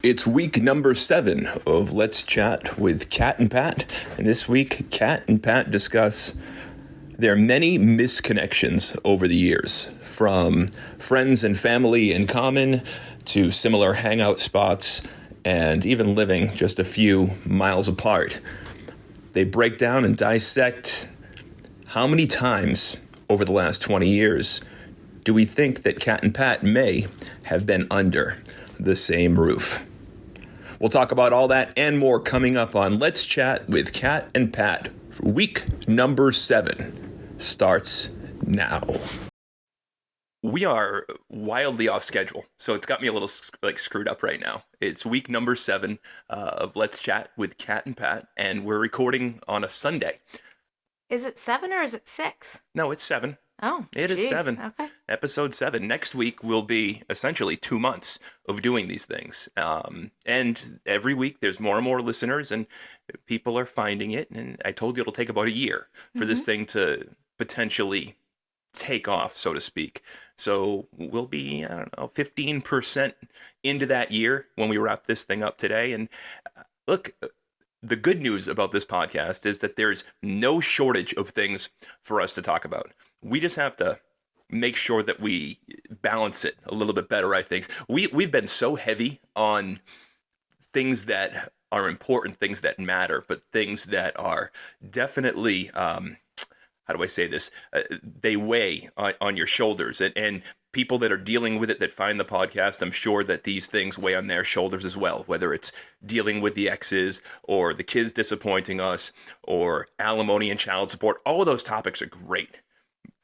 It's week number 7 of Let's Chat with Kat and Pat. And this week, Kat and Pat discuss their many misconnections over the years, from friends and family in common to similar hangout spots and even living just a few miles apart. They break down and dissect how many times over the last 20 years do we think that Kat and Pat may have been under the same roof. We'll talk about all that and more coming up on Let's Chat with Kat and Pat. Week number 7 starts now. We are wildly off schedule, so it's got me a little screwed up right now. It's week number 7 of Let's Chat with Kat and Pat, and we're recording on a Sunday. Is it 7 or is it 6? No, it's 7. Oh, it is 7. Okay. Episode 7. Next week will be essentially 2 months of doing these things. And every week there's more and more listeners and people are finding it. And I told you it'll take about a year for this thing to potentially take off, so to speak. So we'll be, 15% into that year when we wrap this thing up today. And look, the good news about this podcast is that there's no shortage of things for us to talk about. We just have to make sure that we balance it a little bit better, I think. We've been so heavy on things that are important, things that matter, but things that are definitely, how do I say this? They weigh on your shoulders. And people that are dealing with it, that find the podcast, I'm sure that these things weigh on their shoulders as well, whether it's dealing with the exes or the kids disappointing us or alimony and child support. All of those topics are great.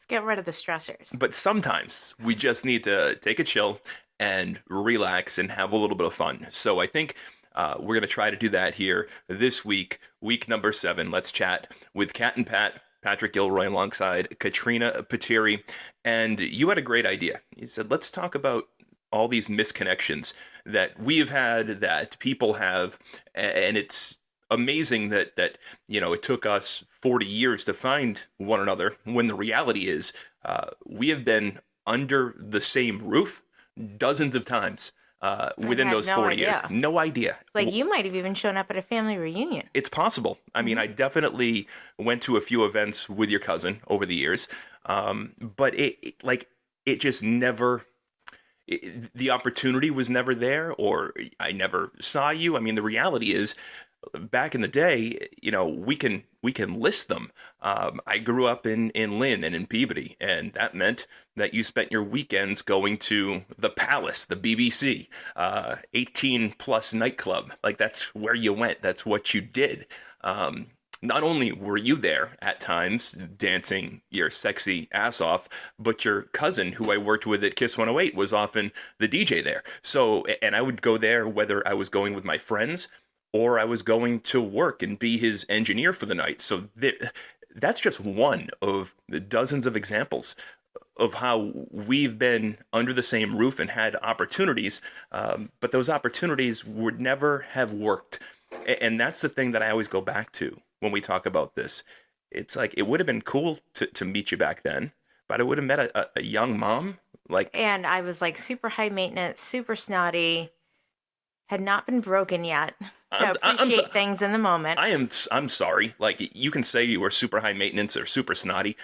Get rid of the stressors. But sometimes we just need to take a chill and relax and have a little bit of fun. So I think we're going to try to do that here this week, week number 7. Let's chat with Kat and Pat, Patrick Gilroy alongside Katrina Patiri. And you had a great idea. You said, let's talk about all these misconnections that we've had, that people have, and it's amazing that it took us 40 years to find one another, when the reality is we have been under the same roof dozens of times within those 40 years. No idea. Like, you might have even shown up at a family reunion. It's possible. I mean, I definitely went to a few events with your cousin over the years, but it just never... the opportunity was never there, or I never saw you. I mean, the reality is, back in the day, we can list them. I grew up in Lynn and in Peabody, and that meant that you spent your weekends going to the Palace, the BBC, 18-plus nightclub. Like, that's where you went. That's what you did. Not only were you there at times dancing your sexy ass off, but your cousin, who I worked with at Kiss 108, was often the DJ there. So, and I would go there whether I was going with my friends or I was going to work and be his engineer for the night. So that's just one of the dozens of examples of how we've been under the same roof and had opportunities, but those opportunities would never have worked. And that's the thing that I always go back to when we talk about this. It's like, it would have been cool to meet you back then, but I would have met a young mom. And I was like super high maintenance, super snotty, had not been broken yet. So appreciate things in the moment. I'm sorry. Like, you can say you were super high maintenance or super snotty.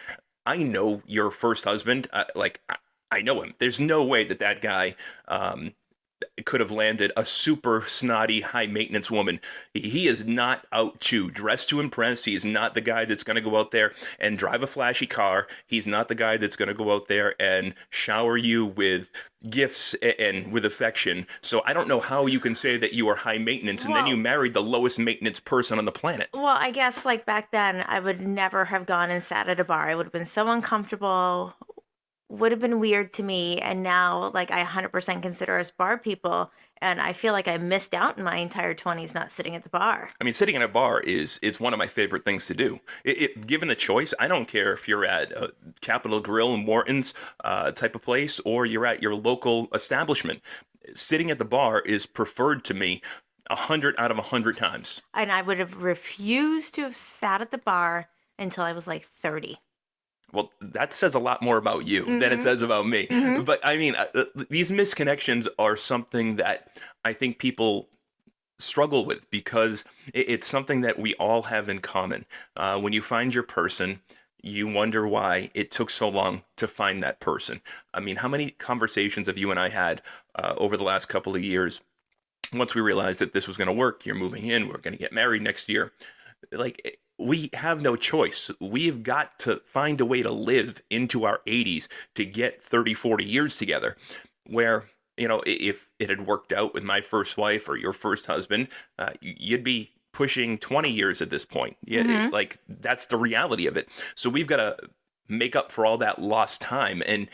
I know your first husband. I know him. There's no way that guy could have landed a super snotty, high maintenance woman. He is not out to dress to impress. He is not the guy that's going to go out there and drive a flashy car. He's not the guy that's going to go out there and shower you with gifts and with affection. So I don't know how you can say that you are high maintenance and then you married the lowest maintenance person on the planet. Well, I guess, like, back then, I would never have gone and sat at a bar. I would have been so uncomfortable, would have been weird to me. And now, like, I 100% consider us bar people, and I feel like I missed out in my entire 20s not sitting at the bar. I mean, sitting at a bar is one of my favorite things to do. Given the choice, I don't care if you're at Capitol Grill and Morton's type of place, or you're at your local establishment. Sitting at the bar is preferred to me 100 out of 100 times. And I would have refused to have sat at the bar until I was like 30. Well, that says a lot more about you than it Mm-hmm. says about me. Mm-hmm. But I mean, these misconnections are something that I think people struggle with because it's something that we all have in common. When you find your person, you wonder why it took so long to find that person. I mean, how many conversations have you and I had over the last couple of years? Once we realized that this was going to work, you're moving in, we're going to get married next year. Like, we have no choice. We've got to find a way to live into our 80s to get 30, 40 years together. Where, if it had worked out with my first wife or your first husband, you'd be pushing 20 years at this point. Yeah, Mm-hmm. like, that's the reality of it. So we've got to make up for all that lost time. And,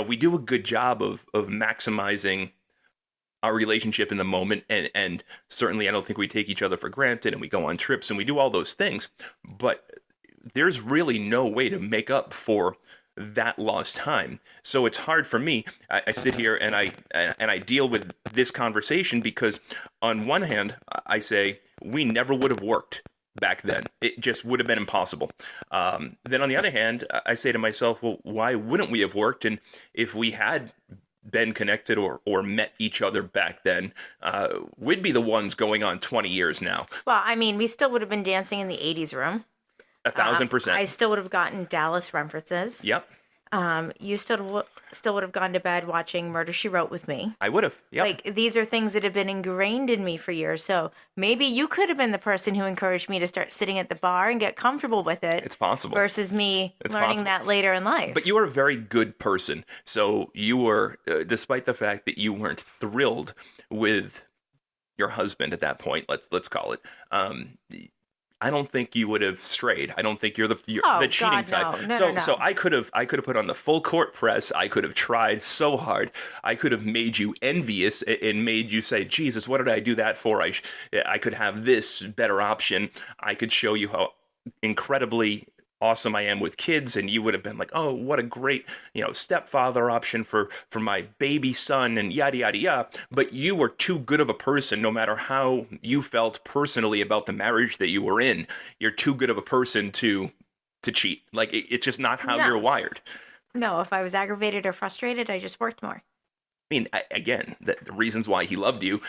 we do a good job of maximizing our relationship in the moment, and certainly I don't think we take each other for granted, and we go on trips and we do all those things, but there's really no way to make up for that lost time. So it's hard for me. I sit here and I deal with this conversation because on one hand I say we never would have worked back then. It just would have been impossible. Then on the other hand, I say to myself, well, why wouldn't we have worked? And if we had been connected or met each other back then, we'd be the ones going on 20 years now. Well, I mean, we still would have been dancing in the 80s room. 1,000%. I still would have gotten Dallas references. Yep, You still would have gone to bed watching Murder, She Wrote with me. I would have. Yep. Like, these are things that have been ingrained in me for years. So maybe you could have been the person who encouraged me to start sitting at the bar and get comfortable with it. It's possible. Versus me It's learning possible. that later in life. But you are a very good person. So you were, despite the fact that you weren't thrilled with your husband at that point, let's call it. I don't think you would have strayed. I don't think you're the cheating God, type. no. No, so no, no. so I could have put on the full court press. I could have tried so hard. I could have made you envious and made you say, Jesus, what did I do that for? I could have this better option. I could show you how incredibly awesome I am with kids, and you would have been like, oh, what a great, stepfather option for my baby son, and yada yada yada. But you were too good of a person, no matter how you felt personally about the marriage that you were in. You're too good of a person to cheat. Like, it's just not how No. you're wired. No, if I was aggravated or frustrated, I just worked more. I mean, again, the reasons why he loved you,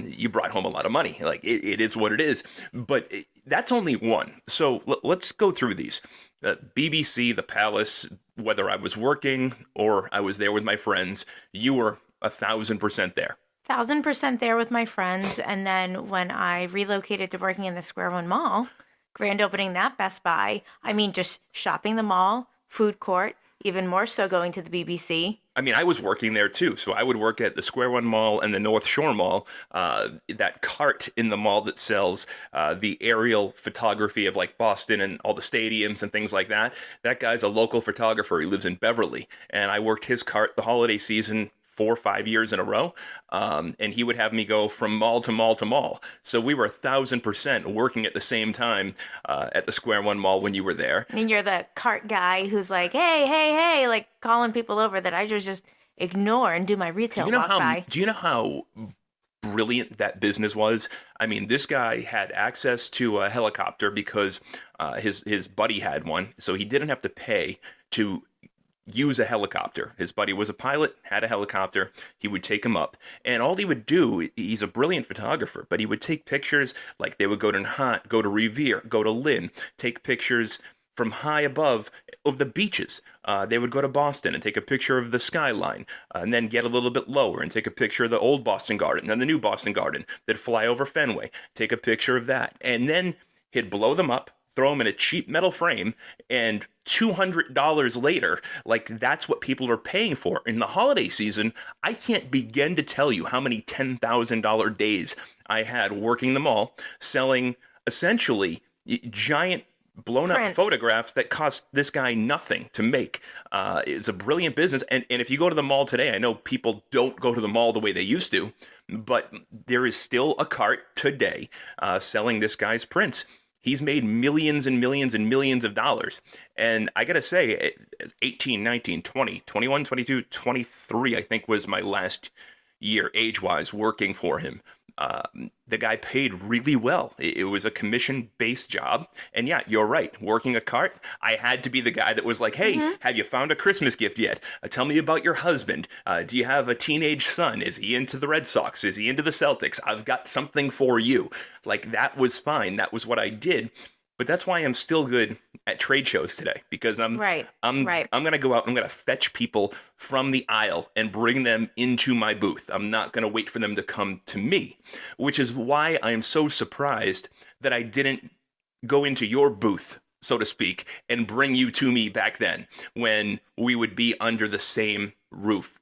you brought home a lot of money. Like, it is what it is. But that's only one. So let's go through these. BBC, the Palace, whether I was working or I was there with my friends, you were 1,000% there. 1,000% there with my friends. And then when I relocated to working in the Square One Mall, grand opening that Best Buy, I mean, just shopping the mall, food court, even more so going to the BBC. I mean, I was working there too. So I would work at the Square One Mall and the North Shore Mall, that cart in the mall that sells the aerial photography of like Boston and all the stadiums and things like that. That guy's a local photographer. He lives in Beverly. And I worked his cart the holiday season 4 or 5 years in a row. And he would have me go from mall to mall to mall. So we were 1,000% working at the same time at the Square One Mall when you were there. And you're the cart guy who's like, hey, like calling people over that I just ignore and do my retail walk by. Do you know how brilliant that business was? I mean, this guy had access to a helicopter because his buddy had one. So he didn't have to pay to use a helicopter. His buddy was a pilot, had a helicopter. He would take him up. And all he would do, he's a brilliant photographer, but he would take pictures like they would go to Nhat, go to Revere, go to Lynn, take pictures from high above of the beaches. They would go to Boston and take a picture of the skyline, and then get a little bit lower and take a picture of the old Boston Garden, then the new Boston Garden. They'd fly over Fenway, take a picture of that. And then he'd blow them up, throw them in a cheap metal frame, and $200 later, like, that's what people are paying for. In the holiday season, I can't begin to tell you how many $10,000 days I had working the mall, selling essentially giant blown up photographs that cost this guy nothing to make. It's a brilliant business. And if you go to the mall today, I know people don't go to the mall the way they used to, but there is still a cart today selling this guy's prints. He's made millions and millions and millions of dollars. And I got to say, 18, 19, 20, 21, 22, 23, I think was my last year age-wise working for him. The guy paid really well. It was a commission-based job. And yeah, you're right. Working a cart, I had to be the guy that was like, hey, have you found a Christmas gift yet? Tell me about your husband. Do you have a teenage son? Is he into the Red Sox? Is he into the Celtics? I've got something for you. Like, that was fine. That was what I did. But that's why I'm still good at trade shows today, because I'm going to go out and I'm going to fetch people from the aisle and bring them into my booth. I'm not going to wait for them to come to me, which is why I'm so surprised that I didn't go into your booth, so to speak, and bring you to me back then when we would be under the same roof.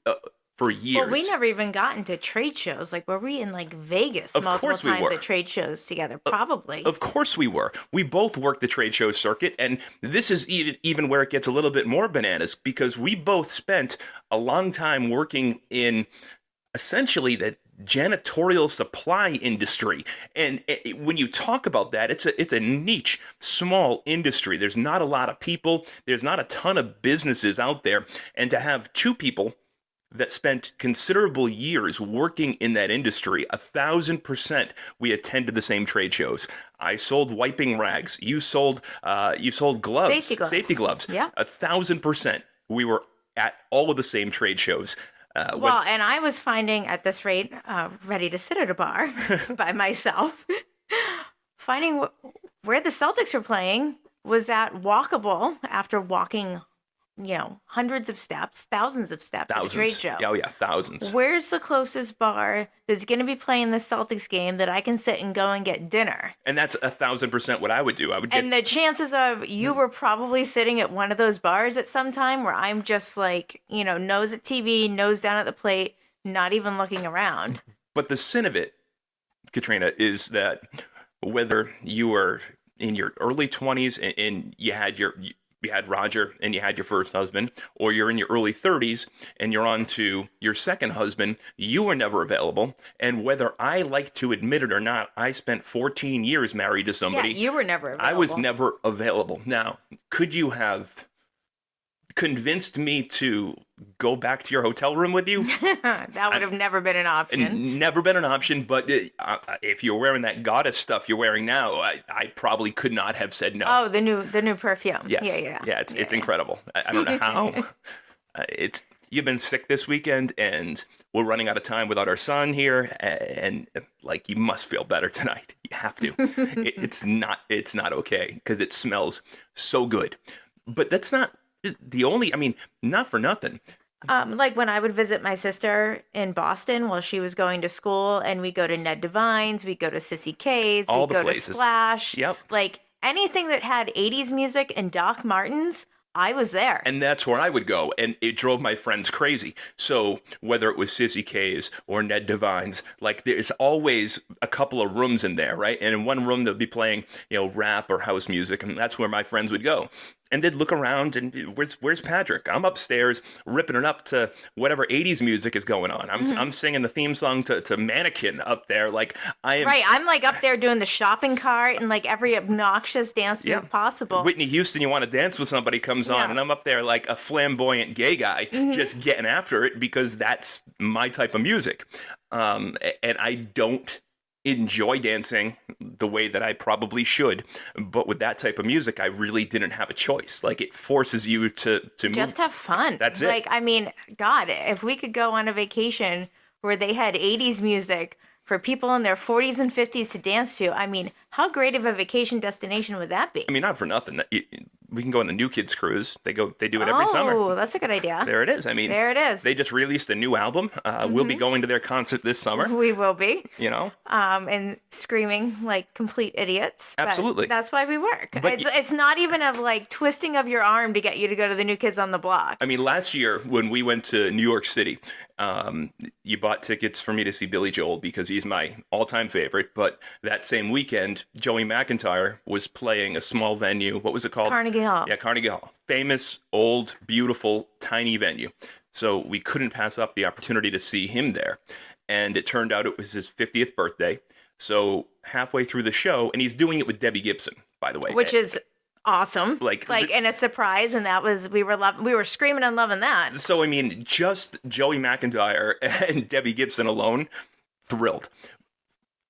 For years. Well, we never even got into trade shows. Like, were we in like Vegas multiple times at trade shows together? Probably. Of course we were. We both worked the trade show circuit, and this is even where it gets a little bit more bananas, because we both spent a long time working in essentially the janitorial supply industry. And when you talk about that, it's a niche, small industry. There's not a lot of people. There's not a ton of businesses out there. And to have two people that spent considerable years working in that industry, 1,000% we attended the same trade shows. I sold wiping rags. You sold gloves. Safety gloves. Yeah. 1,000% we were at all of the same trade shows. And I was finding at this rate, ready to sit at a bar by myself, finding where the Celtics were playing was at walkable after walking hundreds of steps, thousands of steps at the trade show. Oh, yeah, thousands. Where's the closest bar that's going to be playing the Celtics game that I can sit and go and get dinner? And that's 1,000% what I would do. And the chances of you were probably sitting at one of those bars at some time where I'm just like, nose at TV, nose down at the plate, not even looking around. But the sin of it, Katrina, is that whether you were in your early 20s and you had Roger and you had your first husband, or you're in your early 30s and you're on to your second husband, you were never available. And whether I like to admit it or not, I spent 14 years married to somebody. Yeah, you were never available. I was never available. Now, could you have convinced me to go back to your hotel room with you? That would have never been an option. Never been an option, but if you're wearing that goddess stuff you're wearing now, I probably could not have said no. Oh, the new perfume. Yes. Yeah, it's incredible. I don't know how. You've been sick this weekend, and we're running out of time without our son here, and like, you must feel better tonight. You have to. It's not okay, because it smells so good. But that's not the only, not for nothing. Like when I would visit my sister in Boston while she was going to school, and we go to Ned Devine's, we go to Sissy K's, we go to Splash. Yep. Like anything that had 80s music and Doc Martens, I was there. And that's where I would go, and it drove my friends crazy. So whether it was Sissy K's or Ned Devine's, like, there's always a couple of rooms in there, right? And in one room they'll be playing, rap or house music, and that's where my friends would go. And they'd look around and where's Patrick? I'm upstairs ripping it up to whatever 80s music is going on. I'm singing the theme song to Mannequin up there. Like, I am. Right, I'm like up there doing the shopping cart and like every obnoxious dance move possible. Whitney Houston, You Want to Dance With Somebody comes on, and I'm up there like a flamboyant gay guy, just getting after it, because that's my type of music. And I don't enjoy dancing the way that I probably should, but with that type of music, I really didn't have a choice. Like, it forces you to move. Just have fun. That's it. Like, God, if we could go on a vacation where they had 80s music for people in their 40s and 50s to dance to, how great of a vacation destination would that be? Not for nothing. We can go on the New Kids Cruise. They do it every summer. Oh, that's a good idea. There it is. There it is. They just released a new album. We'll be going to their concert this summer. We will be. And screaming like complete idiots. Absolutely. But that's why we work. It's not even of like twisting of your arm to get you to go to the New Kids on the Block. Last year when we went to New York City, you bought tickets for me to see Billy Joel because he's my all-time favorite. But that same weekend, Joey McIntyre was playing a small venue. What was it called? Carnegie Hall. Yeah, Carnegie Hall. Famous, old, beautiful, tiny venue. So we couldn't pass up the opportunity to see him there. And it turned out it was his 50th birthday. So halfway through the show, and he's doing it with Debbie Gibson, by the way. Which is awesome. And a surprise, and that was, we were screaming and loving that. So, just Joey McIntyre and Debbie Gibson alone, thrilled.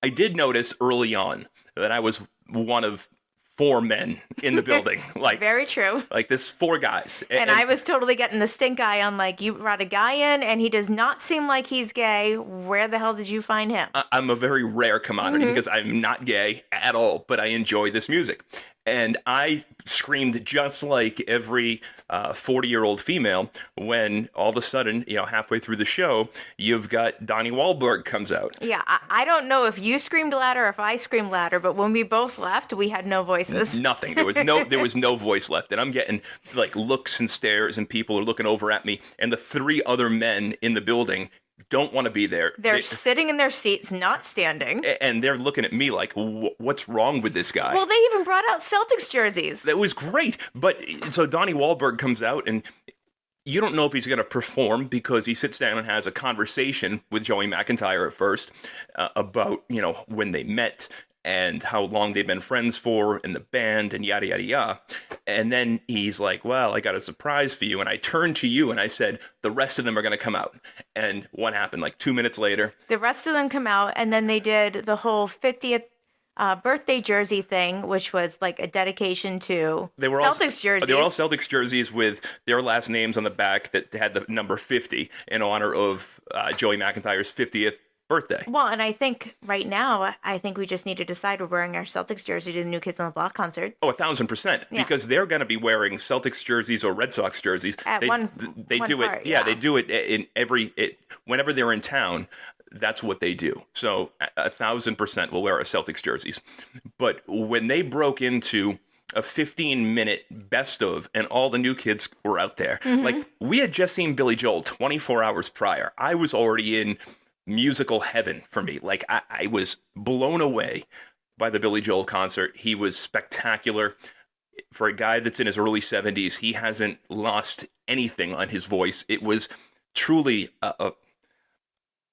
I did notice early on that I was one of four men in the building. Very true. Like this four guys. And I was totally getting the stink eye on like, you brought a guy in and he does not seem like he's gay. Where the hell did you find him? I'm a very rare commodity because I'm not gay at all, but I enjoy this music. And I screamed just like every 40-year-old female when all of a sudden, halfway through the show, you've got Donnie Wahlberg comes out. Yeah, I don't know if you screamed louder or if I screamed louder, but when we both left, we had no voices. Nothing. There was no voice left. And I'm getting like looks and stares and people are looking over at me. And the three other men in the building don't want to be there. They're sitting in their seats, not standing. And they're looking at me like, what's wrong with this guy? Well, they even brought out Celtics jerseys. That was great. But so Donnie Wahlberg comes out and you don't know if he's going to perform because he sits down and has a conversation with Joey McIntyre at first about, when they met and how long they've been friends for in the band and yada, yada, yada. And then he's like, well, I got a surprise for you. And I turned to you and I said, the rest of them are going to come out. And what happened? Like 2 minutes later? The rest of them come out and then they did the whole 50th birthday jersey thing, which was like a dedication to Celtics jerseys. They were all Celtics jerseys with their last names on the back that had the number 50 in honor of Joey McIntyre's 50th birthday. Well, and I think right now, we just need to decide we're wearing our Celtics jersey to the New Kids on the Block concert. Oh, 1,000%. Yeah. Because they're going to be wearing Celtics jerseys or Red Sox jerseys. They do it in whenever they're in town. That's what they do. So 1,000% will wear our Celtics jerseys. But when they broke into a 15-minute best of and all the new kids were out there, like we had just seen Billy Joel 24 hours prior. I was already in musical heaven for me. Like I was blown away by the Billy Joel concert. He was spectacular. For a guy that's in his early 70s, he hasn't lost anything on his voice. It was truly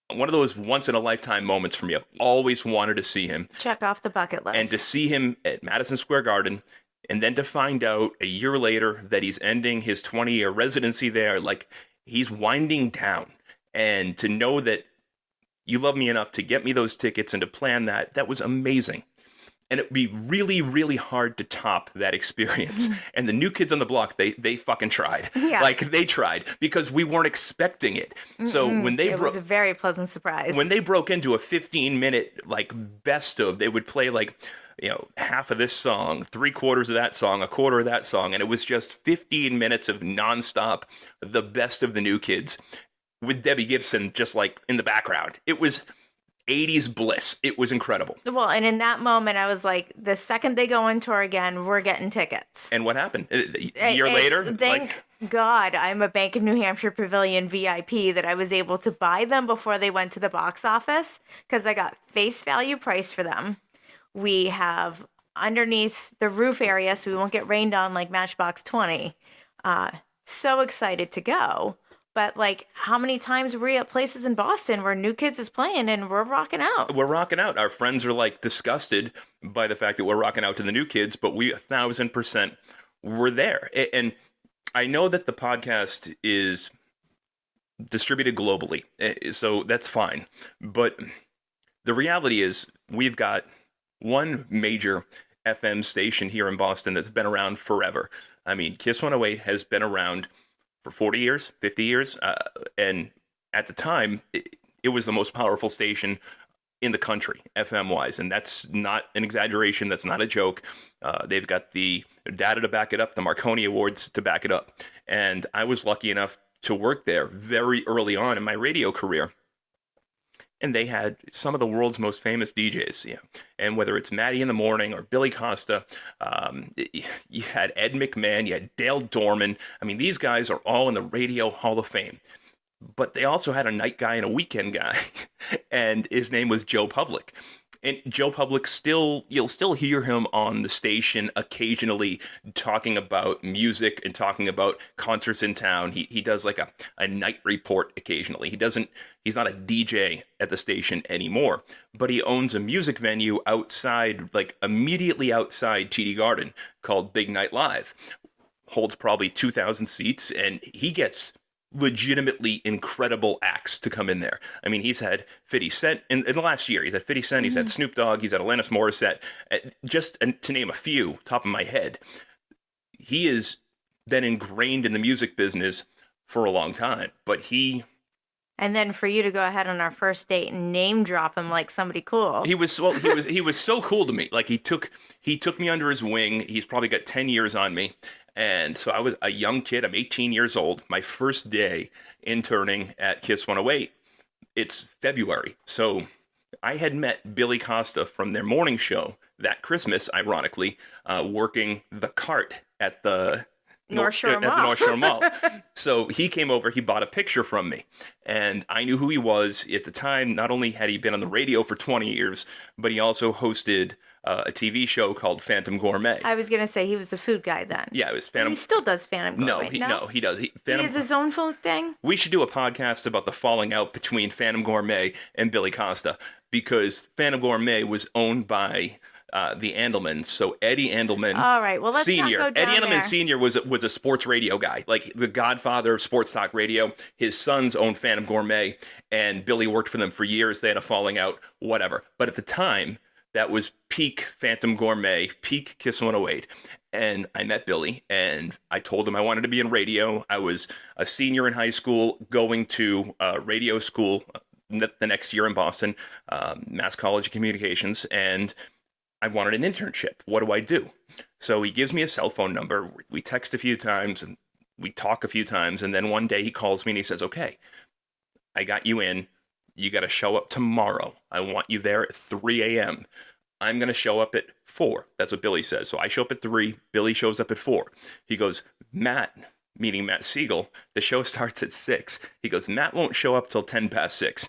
one of those once-in-a-lifetime moments for me. I've always wanted to see him. Check off the bucket list. And to see him at Madison Square Garden, and then to find out a year later that he's ending his 20-year residency there, like he's winding down. And to know that you love me enough to get me those tickets and to plan that was amazing. And it'd be really, really hard to top that experience. And the New Kids on the Block, they fucking tried. Yeah. Like, they tried because we weren't expecting it. So when it was a very pleasant surprise. When they broke into a 15-minute, like, best of, they would play, like, half of this song, 3/4 of that song, 1/4 of that song. And it was just 15 minutes of nonstop, the best of the New Kids, with Debbie Gibson just, like, in the background. It was 80s bliss. It was incredible. Well, and in that moment, I was like, the second they go on tour again, we're getting tickets. And what happened? A year later? Thank God I'm a Bank of New Hampshire Pavilion VIP that I was able to buy them before they went to the box office because I got face value price for them. We have underneath the roof area so we won't get rained on like Matchbox 20. So excited to go. But, like, how many times were we at places in Boston where New Kids is playing and we're rocking out? We're rocking out. Our friends are, like, disgusted by the fact that we're rocking out to the New Kids, but we 1,000% were there. And I know that the podcast is distributed globally, so that's fine. But the reality is we've got one major FM station here in Boston that's been around forever. I mean, Kiss 108 has been around for 40 years, 50 years, and at the time, it was the most powerful station in the country, FM-wise, and that's not an exaggeration, that's not a joke. They've got the data to back it up, the Marconi Awards to back it up, and I was lucky enough to work there very early on in my radio career, and they had some of the world's most famous DJs, and whether it's Maddie in the Morning or Billy Costa, you had Ed McMahon, you had Dale Dorman. I mean, these guys are all in the Radio Hall of Fame. But they also had a night guy and a weekend guy, and his name was Joe Public. And Joe Public you'll still hear him on the station occasionally talking about music and talking about concerts in town. He does like a night report occasionally. He's not a DJ at the station anymore, but he owns a music venue outside, like immediately outside TD Garden, called Big Night Live. Holds probably 2,000 seats, and he gets legitimately incredible acts to come in there. I mean, he's had 50 Cent in the last year. He's had 50 Cent. He's had Snoop Dogg. He's had Alanis Morissette. Just to name a few, top of my head. He has been ingrained in the music business for a long time, but And then for you to go ahead on our first date and name drop him like somebody cool. he was so cool to me. Like he took me under his wing. He's probably got 10 years on me. And so I was a young kid. I'm 18 years old. My first day interning at Kiss 108. It's February. So I had met Billy Costa from their morning show that Christmas, ironically, working the cart at the North Shore at the Mall. North Shore Mall. So he came over, he bought a picture from me, and I knew who he was. At the time, not only had he been on the radio for 20 years, but he also hosted a TV show called Phantom Gourmet. I was going to say he was a food guy then. Yeah, it was Phantom. He still does Phantom Gourmet. He does. He has his own food thing? We should do a podcast about the falling out between Phantom Gourmet and Billy Costa, because Phantom Gourmet was owned by the Andelmans. So Eddie Andelman, all right, well, let's Senior. not go down Eddie Andelman there. Senior was a sports radio guy, like the godfather of sports talk radio. His sons owned Phantom Gourmet, and Billy worked for them for years. They had a falling out, whatever. But at the time, that was peak Phantom Gourmet, peak Kiss 108. And I met Billy, and I told him I wanted to be in radio. I was a senior in high school, going to radio school the next year in Boston, Mass College of Communications, and I wanted an internship. What do I do? So he gives me a cell phone number. We text a few times, and we talk a few times, and then one day he calls me and he says, okay, I got you in. You got to show up tomorrow. I want you there at 3 a.m. I'm going to show up at 4. That's what Billy says. So I show up at 3. Billy shows up at 4. He goes, Matt, meaning Matt Siegel, the show starts at 6. He goes, Matt won't show up till 10 past 6.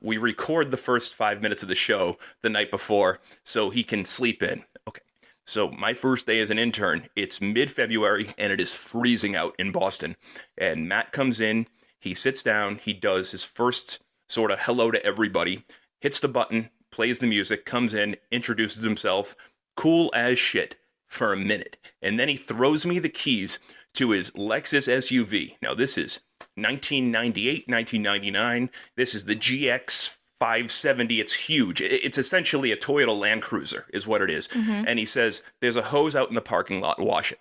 We record the first 5 minutes of the show the night before so he can sleep in. Okay. So my first day as an intern, it's mid-February, and it is freezing out in Boston. And Matt comes in, he sits down, he does his first sort of hello to everybody, hits the button, plays the music, comes in, introduces himself, cool as shit for a minute. And then he throws me the keys to his Lexus SUV. Now, this is 1998, 1999. This is the GX 570. It's huge. It's essentially a Toyota Land Cruiser is what it is. And he says, there's a hose out in the parking lot. Wash it.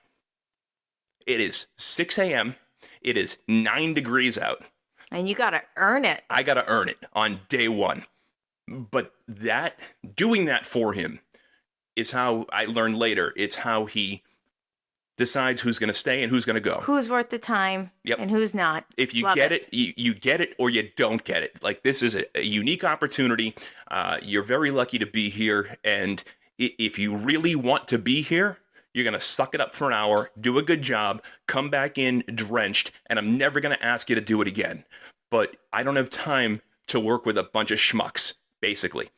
It is 6 a.m. It is 9 degrees out. And you got to earn it. I got to earn it on day one. But doing that for him is how I learned later. It's how he decides who's going to stay and who's going to go. Who's worth the time and who's not. If you Love get it, you get it, or you don't get it. Like, this is a unique opportunity. You're very lucky to be here. And if you really want to be here, you're going to suck it up for an hour, do a good job, come back in drenched, and I'm never going to ask you to do it again. But I don't have time to work with a bunch of schmucks, basically.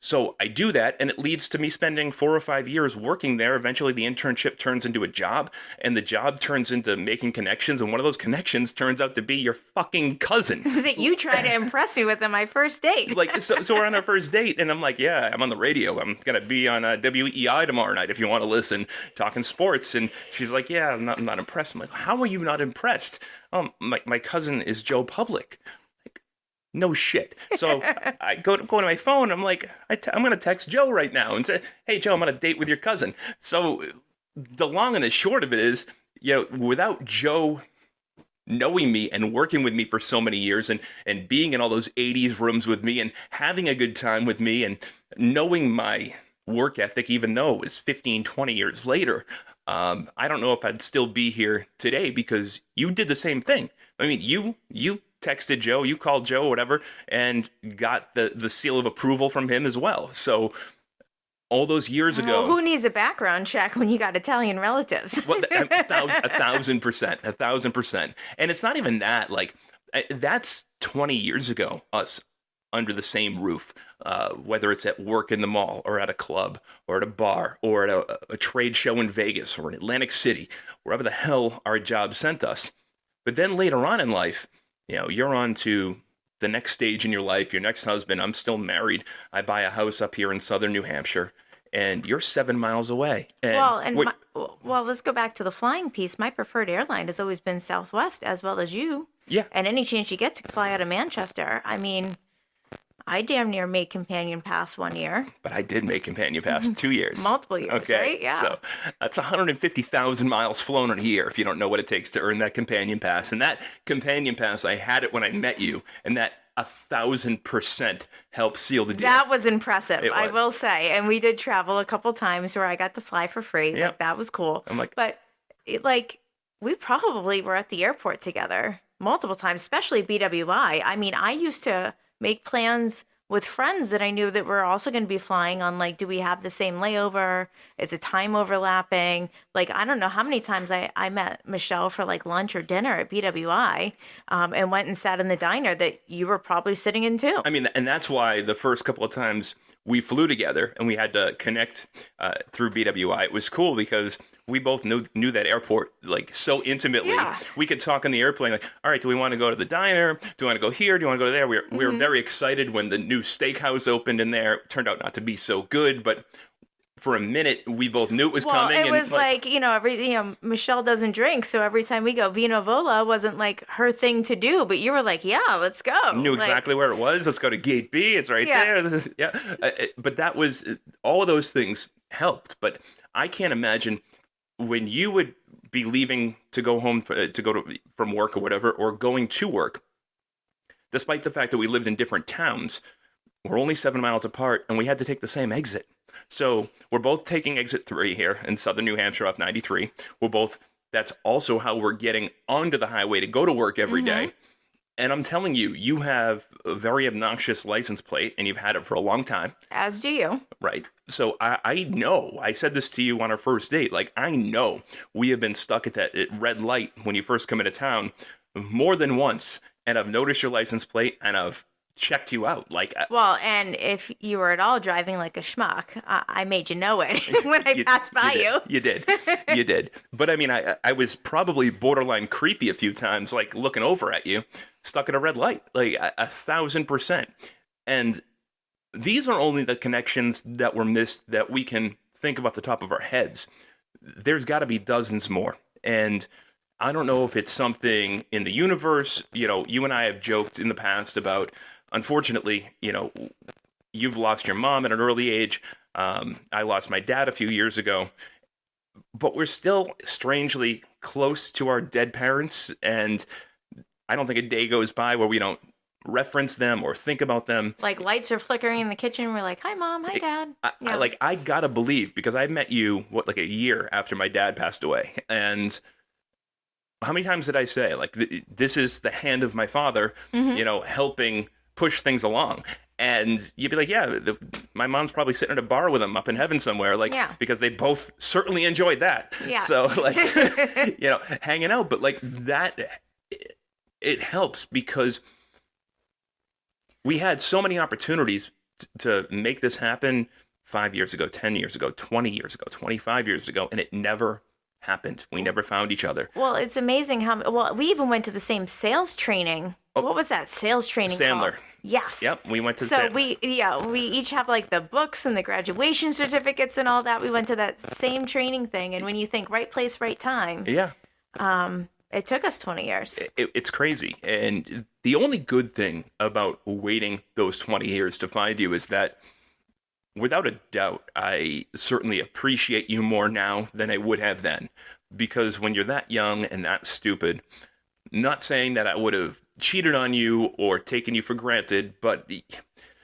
So I do that, and it leads to me spending 4 or 5 years working there. Eventually, the internship turns into a job, and the job turns into making connections, and one of those connections turns out to be your fucking cousin. That you try to impress me with on my first date. So we're on our first date, and I'm like, yeah, I'm on the radio. I'm going to be on WEI tomorrow night if you want to listen, talking sports. And she's like, yeah, I'm not impressed. I'm like, how are you not impressed? My cousin is Joe Public. No shit. So I go to my phone. I'm like, I'm going to text Joe right now and say, hey, Joe, I'm on a date with your cousin. So the long and the short of it is, without Joe knowing me and working with me for so many years and being in all those 80s rooms with me and having a good time with me and knowing my work ethic, even though it was 15, 20 years later, I don't know if I'd still be here today, because you did the same thing. I mean, you texted Joe, you called Joe, whatever, and got the seal of approval from him as well. So all those years ago. Well, who needs a background check when you got Italian relatives? Well, 1,000%. And it's not even that. Like, that's 20 years ago, us under the same roof, whether it's at work in the mall or at a club or at a bar or at a trade show in Vegas or in Atlantic City, wherever the hell our job sent us. But then later on in life, you're on to the next stage in your life, your next husband. I'm still married. I buy a house up here in southern New Hampshire, and you're 7 miles away. Well, let's go back to the flying piece. My preferred airline has always been Southwest, as well as you. Yeah. And any chance you get to fly out of Manchester, I mean, I damn near made Companion Pass 1 year. But I did make Companion Pass 2 years. Multiple years, okay. right? Yeah. So that's 150,000 miles flown in a year if you don't know what it takes to earn that Companion Pass. And that Companion Pass, I had it when I met you, and that 1,000% helped seal the deal. That was impressive, It I was. will say. And we did travel a couple times where I got to fly for free. Yep. Like, that was cool. I'm like, But we probably were at the airport together multiple times, especially BWI. I mean, I used to make plans with friends that I knew that were also going to be flying on, like, do we have the same layover? Is it time overlapping? Like, I don't know how many times I met Michelle for like lunch or dinner at BWI, and went and sat in the diner that you were probably sitting in too. I mean, and that's why the first couple of times we flew together and we had to connect through BWI, it was cool because we both knew that airport like so intimately. Yeah. We could talk on the airplane like, all right, do we want to go to the diner? Do we want to go here? Do you want to go there? We were very excited when the new steakhouse opened in there. It turned out not to be so good, but for a minute we both knew it was coming. It was like, Michelle doesn't drink, so every time we go, Vino Vola wasn't like her thing to do, but you were like, yeah, let's go. Knew Like, exactly where it was. Let's go to Gate B. It's right Yeah. there. Yeah. But that was, all of those things helped. But I can't imagine when you would be leaving to go home from work or whatever, or going to work, despite the fact that we lived in different towns, we're only 7 miles apart and we had to take the same exit. So we're both taking exit 3 here in southern New Hampshire off 93. That's also how we're getting onto the highway to go to work every day. And I'm telling you, you have a very obnoxious license plate and you've had it for a long time. as do you. Right. So I know, I said this to you on our first date, like, I know we have been stuck at that red light when you first come into town more than once. And I've noticed your license plate and I've checked you out. Like, Well, and if you were at all driving like a schmuck, I made you know it when I passed by you. You did. You did. But I mean, I was probably borderline creepy a few times, like looking over at you, stuck at a red light, like 1,000%. And these are only the connections that were missed that we can think of off the top of our heads. There's got to be dozens more. And I don't know if it's something in the universe. You and I have joked in the past about, unfortunately, you've lost your mom at an early age. I lost my dad a few years ago. But we're still strangely close to our dead parents. And I don't think a day goes by where we don't reference them or think about them. Like, lights are flickering in the kitchen. We're like, hi, Mom. Hi, Dad. I gotta believe, because I met you, like a year after my dad passed away. And how many times did I say, like, this is the hand of my father, helping push things along? And you'd be like, yeah, my mom's probably sitting at a bar with him up in heaven somewhere, like, because they both certainly enjoyed that. Yeah. So, like, hanging out. But, like, that, it helps because we had so many opportunities to make this happen 5 years ago, 10 years ago, 20 years ago, 25 years ago, and it never happened. We never found each other. Well, it's amazing how, we even went to the same sales training. Oh, what was that sales training Sandler. called? Yes. Yep, we went to So Sandler. we each have like the books and the graduation certificates and all that. We went to that same training thing. And when you think right place, right time, Yeah. it took us 20 years. It's crazy. And the only good thing about waiting those 20 years to find you is that, without a doubt, I certainly appreciate you more now than I would have then. Because when you're that young and that stupid, not saying that I would have cheated on you or taken you for granted, but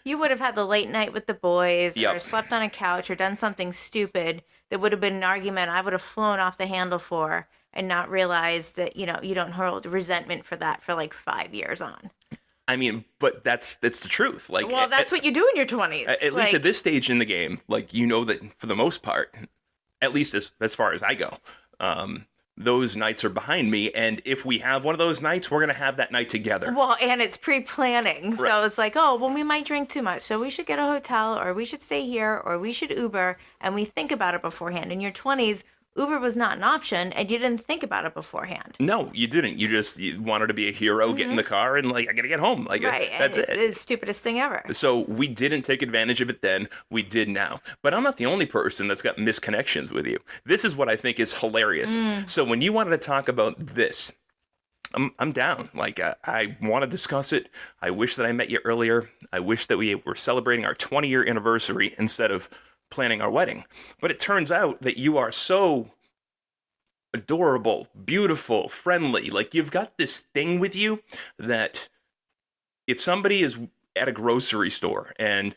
You would have had the late night with the boys, or Yep. slept on a couch, or done something stupid that would have been an argument I would have flown off the handle for, and not realized that, you don't hold resentment for that for like 5 years on. I mean, but that's the truth. Like, Well, that's what you do in your 20s. at least at this stage in the game, like, that for the most part, at least as far as I go, those nights are behind me. And if we have one of those nights, we're going to have that night together. Well, and it's pre-planning. Right. So it's like, oh, well, we might drink too much, so we should get a hotel, or we should stay here, or we should Uber. And we think about it beforehand. In your 20s, Uber was not an option, and you didn't think about it beforehand. No, you didn't. You wanted to be a hero, get in the car, and, like, I got to get home. Like, Right. that's and it. It's the stupidest thing ever. So we didn't take advantage of it then. We did now. But I'm not the only person that's got misconnections with you. This is what I think is hilarious. So when you wanted to talk about this, I'm down. Like, I want to discuss it. I wish that I met you earlier. I wish that we were celebrating our 20-year anniversary instead of planning our wedding. But it turns out that you are so adorable, beautiful, friendly. Like, you've got this thing with you that if somebody is at a grocery store and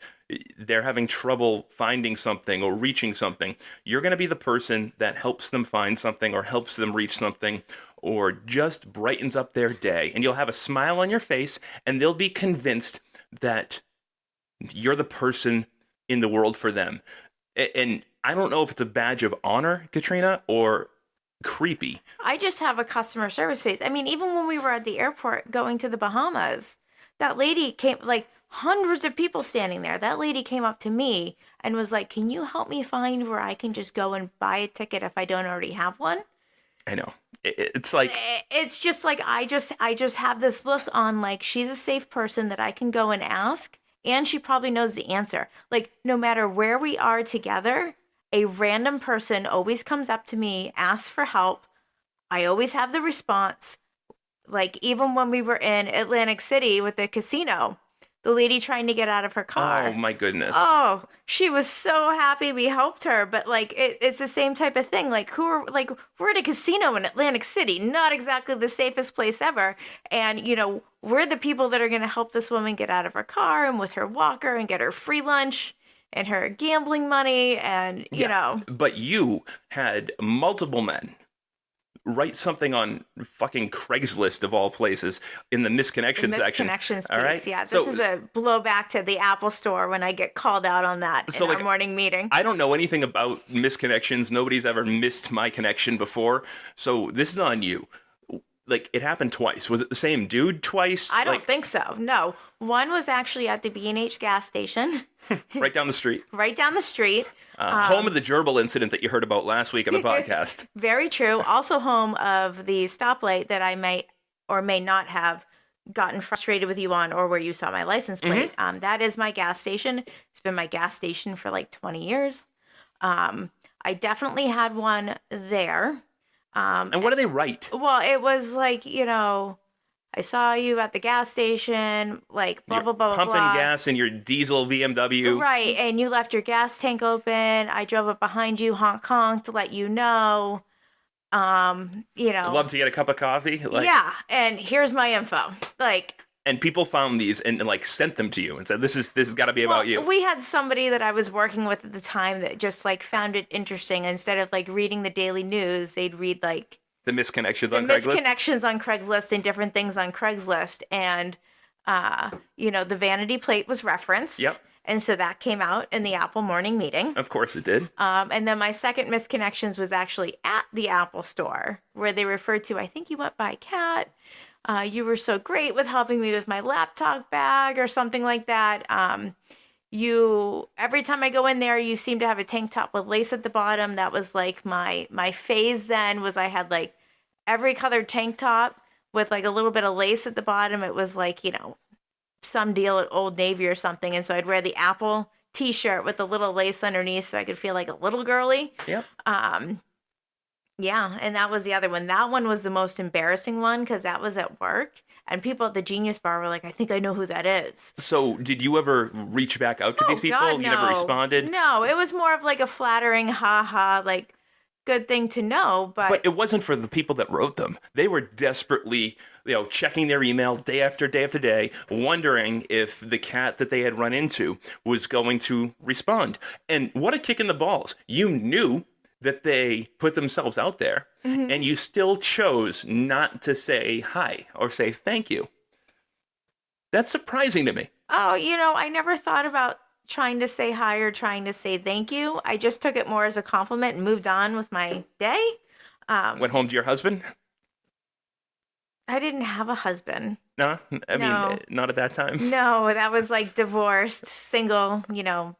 they're having trouble finding something or reaching something, you're going to be the person that helps them find something or helps them reach something or just brightens up their day. And you'll have a smile on your face and they'll be convinced that you're the person in the world for them. And I don't know if it's a badge of honor, Katrina, or creepy. I just have a customer service face. I mean, even when we were at the airport going to the Bahamas, that lady came, like hundreds of people standing there. That lady came up to me and was like, "Can you help me find where I can just go and buy a ticket if I don't already have one?" I know. It's like, It's just like I just have this look on like she's a safe person that I can go and ask, and she probably knows the answer. Like no matter where we are together, a random person always comes up to me, asks for help. I always have the response. Like even when we were in Atlantic City with the casino, the lady trying to get out of her car. oh my goodness. Oh, she was so happy we helped her, but like it's the same type of thing. Like we're at a casino in Atlantic City, not exactly the safest place ever, and we're the people that are going to help this woman get out of her car and with her walker and get her free lunch and her gambling money, and But you had multiple men write something on fucking Craigslist of all places in the misconnection section. Misconnection space. All right? Yeah, this So- is a blowback to the Apple Store when I get called out on that So, in our like, morning meeting. I don't know anything about misconnections. Nobody's ever missed my connection before. So this is on you. Like, it happened twice. Was it the same dude twice? I don't Like, think so. No, one was actually at the B&H gas station right down the street. right down the street. Home of the gerbil incident that you heard about last week on the podcast. Very true. Also home of the stoplight that I may or may not have gotten frustrated with you on, or where you saw my license plate. That is my gas station. It's been my gas station for like 20 years. I definitely had one there. And what do they write? Well, it was like, I saw you at the gas station, like blah, You're blah, blah, pumping blah. gas in your diesel BMW. Right, and you left your gas tank open. I drove up behind you, honk honk, to let you know. Love to get a cup of coffee. Like, yeah, and here's my info. Like, and people found these and like sent them to you and said, "This has got to be about you." we had somebody that I was working with at the time that just like found it interesting. Instead of like reading the daily news, they'd read like The misconnections the on Craigslist. misconnections on Craigslist and different things on Craigslist, and the vanity plate was referenced. Yep. And so that came out in the Apple morning meeting. Of course it did. And then my second misconnections was actually at the Apple store, where they referred to, I think you went by Kat. You were so great with helping me with my laptop bag or something like that. Every time I go in there, you seem to have a tank top with lace at the bottom. That was like my phase then, was I had like every colored tank top with like a little bit of lace at the bottom. It was like, some deal at Old Navy or something. And so I'd wear the Apple t-shirt with the little lace underneath so I could feel like a little girly. Yep. Yeah, and that was the other one. That one was the most embarrassing one because that was at work. And people at the Genius Bar were like, "I think I know who that is." So, did you ever reach back out to these people? God, You never no. responded? No, it was more of like a flattering, ha, like, good thing to know. But it wasn't for the people that wrote them. They were desperately, checking their email day after day after day, wondering if the cat that they had run into was going to respond. And what a kick in the balls. You knew that they put themselves out there, and you still chose not to say hi or say thank you. That's surprising to me. Oh, I never thought about trying to say hi or trying to say thank you. I just took it more as a compliment and moved on with my day. Went home to your husband? I didn't have a husband. No? I No. mean, not at that time. No, that was like divorced, single,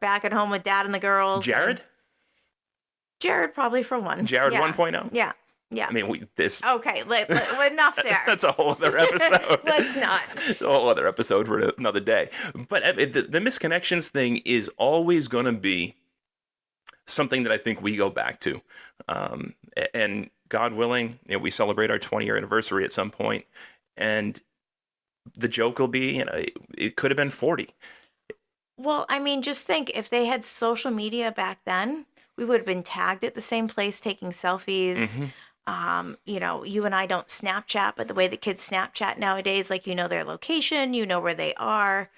back at home with dad and the girls. Jared? Jared probably for one. Jared Yeah. 1.0? Yeah. Yeah. I mean, this... Okay, enough there. That's a whole other episode. Let's not. It's a whole other episode for another day. But the misconnections thing is always going to be something that I think we go back to. And God willing, we celebrate our 20-year anniversary at some point, and the joke will be, it could have been 40. Well, I mean, just think if they had social media back then, we would have been tagged at the same place taking selfies. Hmm. You and I don't Snapchat, but the way the kids Snapchat nowadays, like their location, where they are.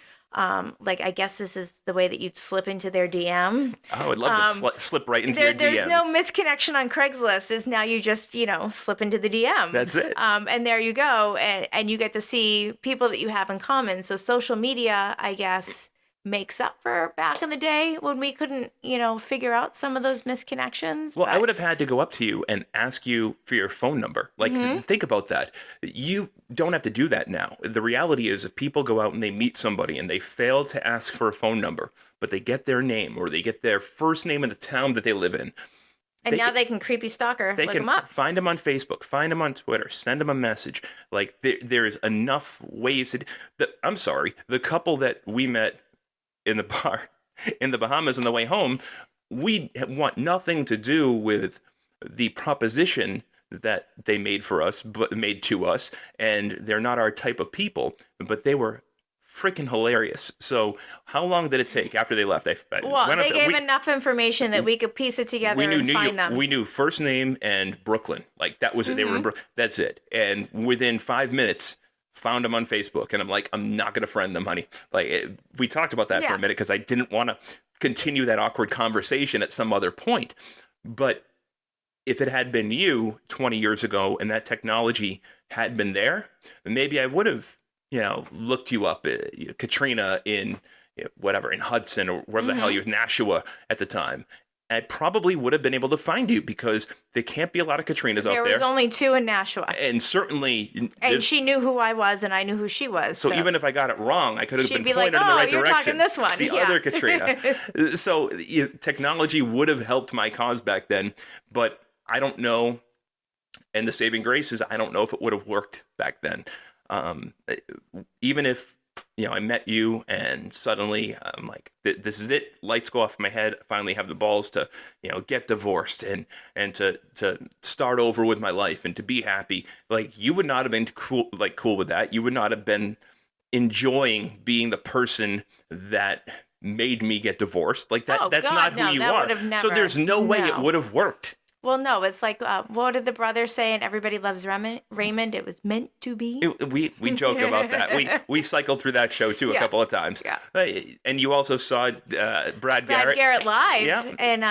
Like I guess this is the way that you'd slip into their DM. I would love to slip right into your There's DMs. no misconnection on Craigslist. Is now you just slip into the DM. That's it. And there you go, and you get to see people that you have in common. So social media, I guess, makes up for back in the day when we couldn't, figure out some of those misconnections. Well, I would have had to go up to you and ask you for your phone number. Like, think about that. You don't have to do that now. The reality is if people go out and they meet somebody and they fail to ask for a phone number, but they get their name or they get their first name in the town that they live in. And now they can creepy stalker They look can them up. find them on Facebook, find them on Twitter, send them a message. Like, there's enough ways to... I'm sorry, the couple that we met in the bar in the Bahamas on the way home, we want nothing to do with the proposition that they made for us, but made to us, and they're not our type of people, but they were freaking hilarious. So how long did it take after they left? Well, they gave enough information that we could piece it together and find them. We knew first name and Brooklyn. Like, that was it. They were in that's it. And within 5 minutes, found them on Facebook, and I'm like, I'm not going to friend them, honey. Like, we talked about that for a minute because I didn't want to continue that awkward conversation at some other point. But if it had been you 20 years ago and that technology had been there, maybe I would have, looked you up, Katrina in whatever, in Hudson or wherever the hell you were, Nashua at the time. I probably would have been able to find you because there can't be a lot of Katrinas out there. There was only 2 in Nashua. And certainly... And she knew who I was and I knew who she was. So even if I got it wrong, I could have been pointed like, in the right you're direction. Talking this one. The other Katrina. So technology would have helped my cause back then, but I don't know. And the saving grace is I don't know if it would have worked back then. Even if I met you and suddenly I'm like, this is it. Lights go off in my head. I finally have the balls to, get divorced and to start over with my life and to be happy. Like, you would not have been cool with that. You would not have been enjoying being the person that made me get divored. Like that. That's not who you are. So there's no way it would have worked. Well, no, it's like, what did the brother say in Everybody Loves Raymond? It was meant to be. We joke about that. We cycled through that show, too, a couple of times. Yeah. And you also saw Brad Garrett live in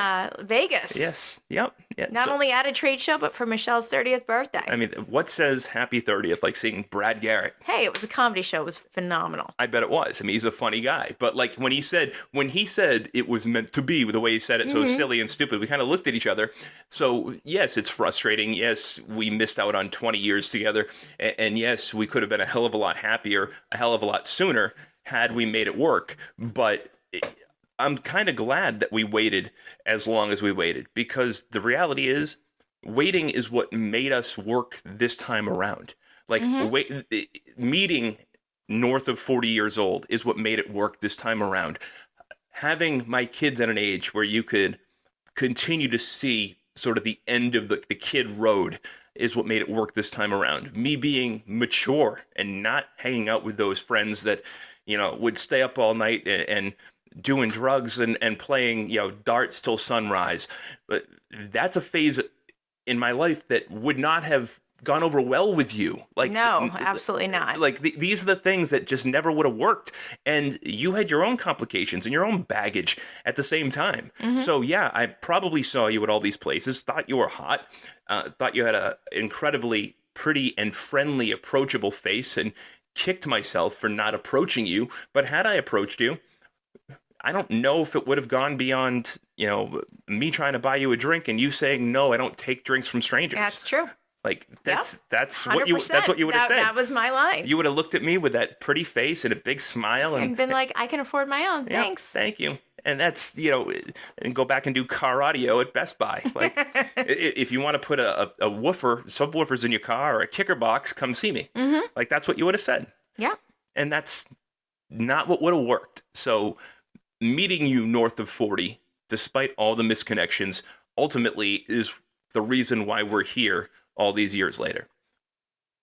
Vegas. Yes. Yep. Yeah. Not only at a trade show, but for Michelle's 30th birthday. I mean, what says happy 30th like seeing Brad Garrett? Hey, it was a comedy show. It was phenomenal. I bet it was. I mean, he's a funny guy. But like when he said it was meant to be, the way he said it so silly and stupid, we kind of looked at each other. So, yes, it's frustrating. Yes, we missed out on 20 years together. And yes, we could have been a hell of a lot happier, a hell of a lot sooner had we made it work. But I'm kind of glad that we waited as long as we waited, because the reality is waiting is what made us work this time around. Like, meeting north of 40 years old is what made it work this time around. Having my kids at an age where you could continue to see sort of the end of the kid road is what made it work this time around. Me being mature and not hanging out with those friends that, would stay up all night and doing drugs and playing, darts till sunrise. But that's a phase in my life that would not have gone over well with you. Like, no, absolutely not. Like these are the things that just never would have worked. And you had your own complications and your own baggage at the same time. So yeah, I probably saw you at all these places, thought you were hot, thought you had a incredibly pretty and friendly, approachable face, and kicked myself for not approaching you. But had I approached you, I don't know if it would have gone beyond, me trying to buy you a drink and you saying, no, I don't take drinks from strangers. That's true. Like, that's what you would have said. That was my line. You would have looked at me with that pretty face and a big smile and been like, I can afford my own. Yeah, thanks. Thank you. And that's, and go back and do car audio at Best Buy. Like, if you want to put a woofer, subwoofers in your car or a kicker box, come see me. Like, that's what you would have said. Yeah. And that's not what would have worked. So meeting you north of 40, despite all the misconnections, ultimately is the reason why we're here all these years later.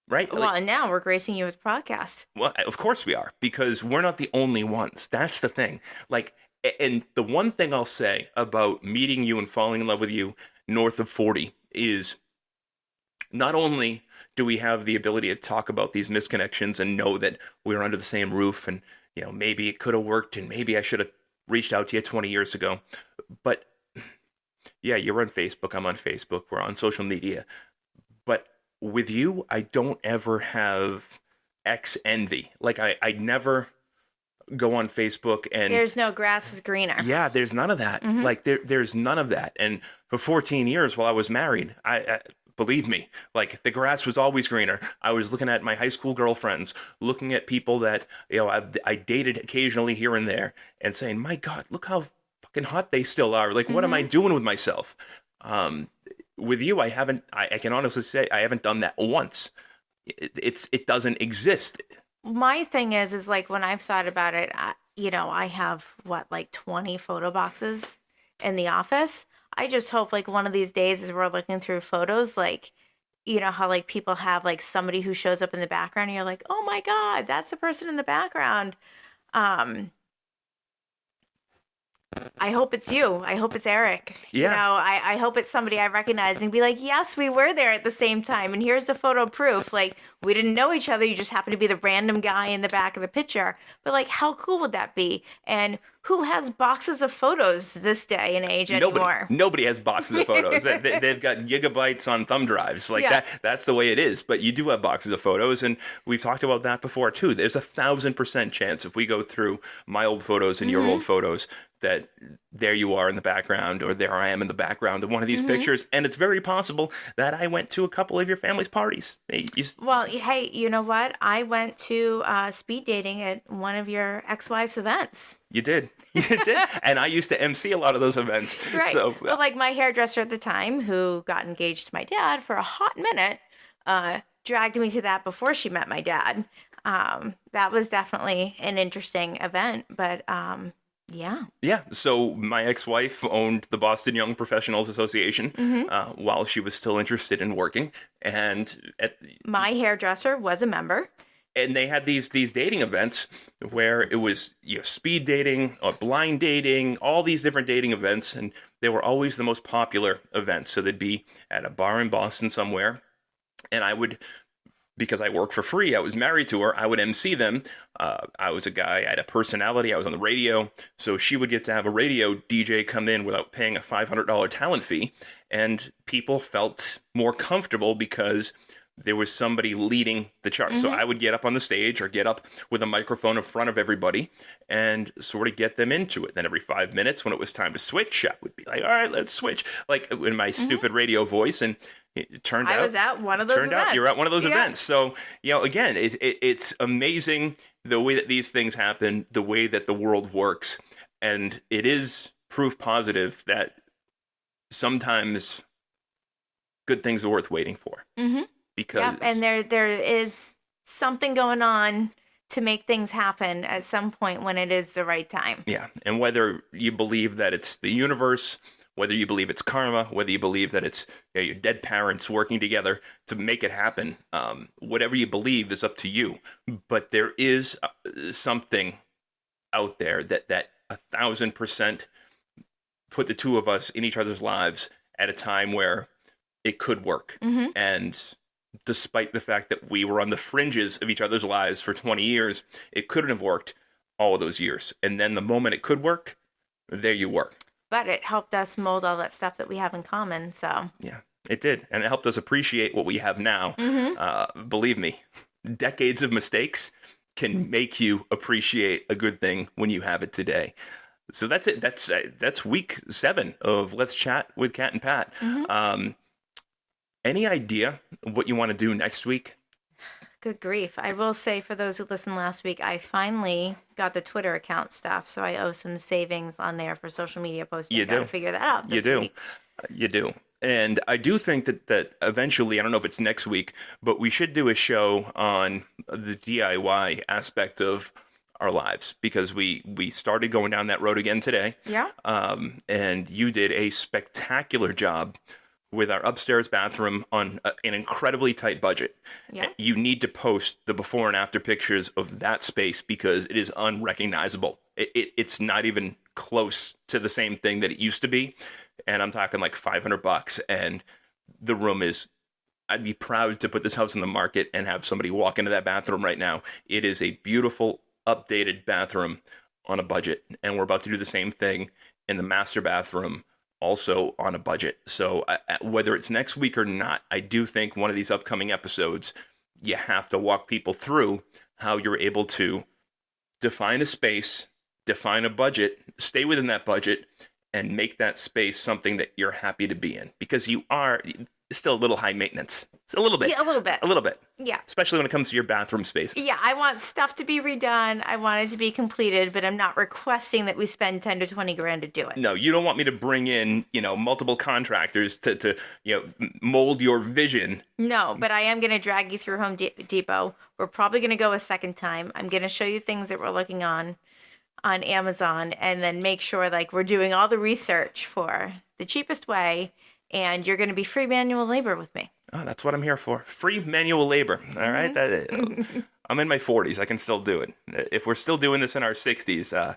Right? Well, and now we're gracing you with podcasts. Well, of course we are, because we're not the only ones. That's the thing. Like, and the one thing I'll say about meeting you and falling in love with you north of 40 is not only do we have the ability to talk about these misconnections and know that we're under the same roof and, maybe it could have worked and maybe I should have reached out to you 20 years ago, but yeah, you're on Facebook, I'm on Facebook, we're on social media, but with you, I don't ever have ex envy. Like I never go on Facebook and There's no grass is greener. yeah, there's none of that. Mhm. Like there's none of that. And for 14 years while I was married, I believe me, like the grass was always greener. I was looking at my high school girlfriends, looking at people that I dated occasionally here and there, and saying, "My God, look how fucking hot they still are. Like, what am I doing with myself?" With you, I haven't. I can honestly say I haven't done that once. It doesn't exist. My thing is like when I've thought about it, I have like 20 photo boxes in the office. I just hope like one of these days as we're looking through photos, like, how like people have like somebody who shows up in the background and you're like, oh my God, that's the person in the background. I hope it's you. I hope it's Eric. Yeah. I hope it's somebody I recognize and be like, yes, we were there at the same time. And here's the photo proof. Like, we didn't know each other. You just happen to be the random guy in the back of the picture. But like, how cool would that be? And who has boxes of photos this day and age anymore? Nobody has boxes of photos. They've got gigabytes on thumb drives. Like that's the way it is. But you do have boxes of photos. And we've talked about that before too. There's 1,000% chance if we go through my old photos and your old photos that there you are in the background, or there I am in the background of one of these pictures. And it's very possible that I went to a couple of your family's parties. Well, hey, you know what? I went to speed dating at one of your ex-wife's events. You did. You did. And I used to MC a lot of those events. Right. So, well, like my hairdresser at the time, who got engaged to my dad for a hot minute, dragged me to that before she met my dad. That was definitely an interesting event, but yeah. Yeah. So my ex-wife owned the Boston Young Professionals Association while she was still interested in working. And my hairdresser was a member. And they had these dating events where it was speed dating, blind dating, all these different dating events. And they were always the most popular events. So they'd be at a bar in Boston somewhere. And I would, because I work for free, I was married to her, I would MC them. I was a guy, I had a personality, I was on the radio. So she would get to have a radio DJ come in without paying a $500 talent fee. And people felt more comfortable because there was somebody leading the charge. So I would get up on the stage or get up with a microphone in front of everybody and sort of get them into it. Then every 5 minutes when it was time to switch, I would be like, all right, let's switch. Like in my stupid radio voice. And it turned out I was at one of those events. You're at one of those events. So, again, it's amazing the way that these things happen, the way that the world works. And it is proof positive that sometimes good things are worth waiting for. Because and there is something going on to make things happen at some point when it is the right time. Yeah, and whether you believe that it's the universe, whether you believe it's karma, whether you believe that it's your dead parents working together to make it happen, whatever you believe is up to you. But there is something out there that 1,000% put the two of us in each other's lives at a time where it could work. And despite the fact that we were on the fringes of each other's lives for 20 years, it couldn't have worked all of those years. And then the moment it could work, there you were. But it helped us mold all that stuff that we have in common, so. Yeah, it did. And it helped us appreciate what we have now. Believe me, decades of mistakes can make you appreciate a good thing when you have it today. So that's it. That's week 7 of Let's Chat with Kat and Pat. Any idea what you want to do next week? Good grief. I will say, for those who listened last week, I finally got the Twitter account stuff, so I owe some savings on there for social media posting. You do. Gotta figure that out this week. You do. And I do think that eventually, I don't know if it's next week, but we should do a show on the DIY aspect of our lives, because we started going down that road again today. Yeah. And you did a spectacular job with our upstairs bathroom on an incredibly tight budget. Yeah. You need to post the before and after pictures of that space because it is unrecognizable. It's not even close to the same thing that it used to be. And I'm talking like $500. And the room is, I'd be proud to put this house in the market and have somebody walk into that bathroom right now. It is a beautiful, updated bathroom on a budget. And we're about to do the same thing in the master bathroom, also on a budget. So whether it's next week or not, I do think one of these upcoming episodes, you have to walk people through how you're able to define a space, define a budget, stay within that budget, and make that space something that you're happy to be in. Because you are still a little high maintenance. It's a little bit. Yeah, a little bit. A little bit. Yeah. Especially when it comes to your bathroom spaces. Yeah, I want stuff to be redone. I want it to be completed, but I'm not requesting that we spend 10 to 20 grand to do it. No, you don't want me to bring in, multiple contractors to mold your vision. No, but I am going to drag you through Home Depot. We're probably going to go a second time. I'm going to show you things that we're looking on Amazon, and then make sure like we're doing all the research for the cheapest way, and you're going to be free manual labor with me. Oh, that's what I'm here for. Free manual labor. All right. I'm in my 40s. I can still do it. If we're still doing this in our 60s,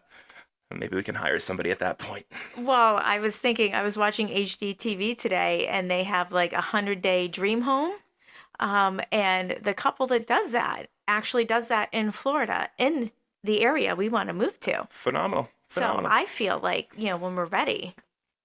maybe we can hire somebody at that point. Well, I was thinking, I was watching HGTV today, and they have like 100-day dream home. And the couple that does that actually does that in Florida, in the area we want to move to. Phenomenal. So I feel like, when we're ready,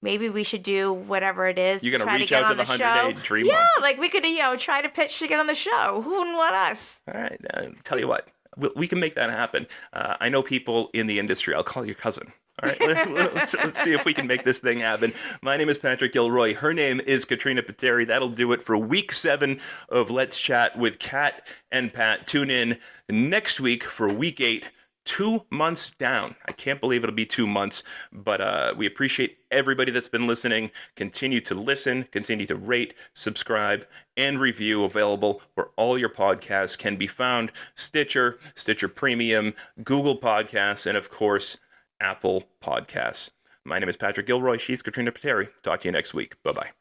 maybe we should do whatever it is. You're going to reach out to the 100-day dream home? Yeah, like we could, try to pitch to get on the show. Who wouldn't want us? All right. Tell you what, we can make that happen. I know people in the industry. I'll call your cousin. All right, let's see if we can make this thing happen. My name is Patrick Gilroy. Her name is Katrina Pateri. That'll do it for week 7 of Let's Chat with Kat and Pat. Tune in next week for week 8. 2 months down. I can't believe it'll be 2 months, but we appreciate everybody that's been listening. Continue to listen, continue to rate, subscribe, and review. Available where all your podcasts can be found. Stitcher, Stitcher Premium, Google Podcasts, and of course, Apple Podcasts. My name is Patrick Gilroy. She's Katrina Pateri. Talk to you next week. Bye-bye.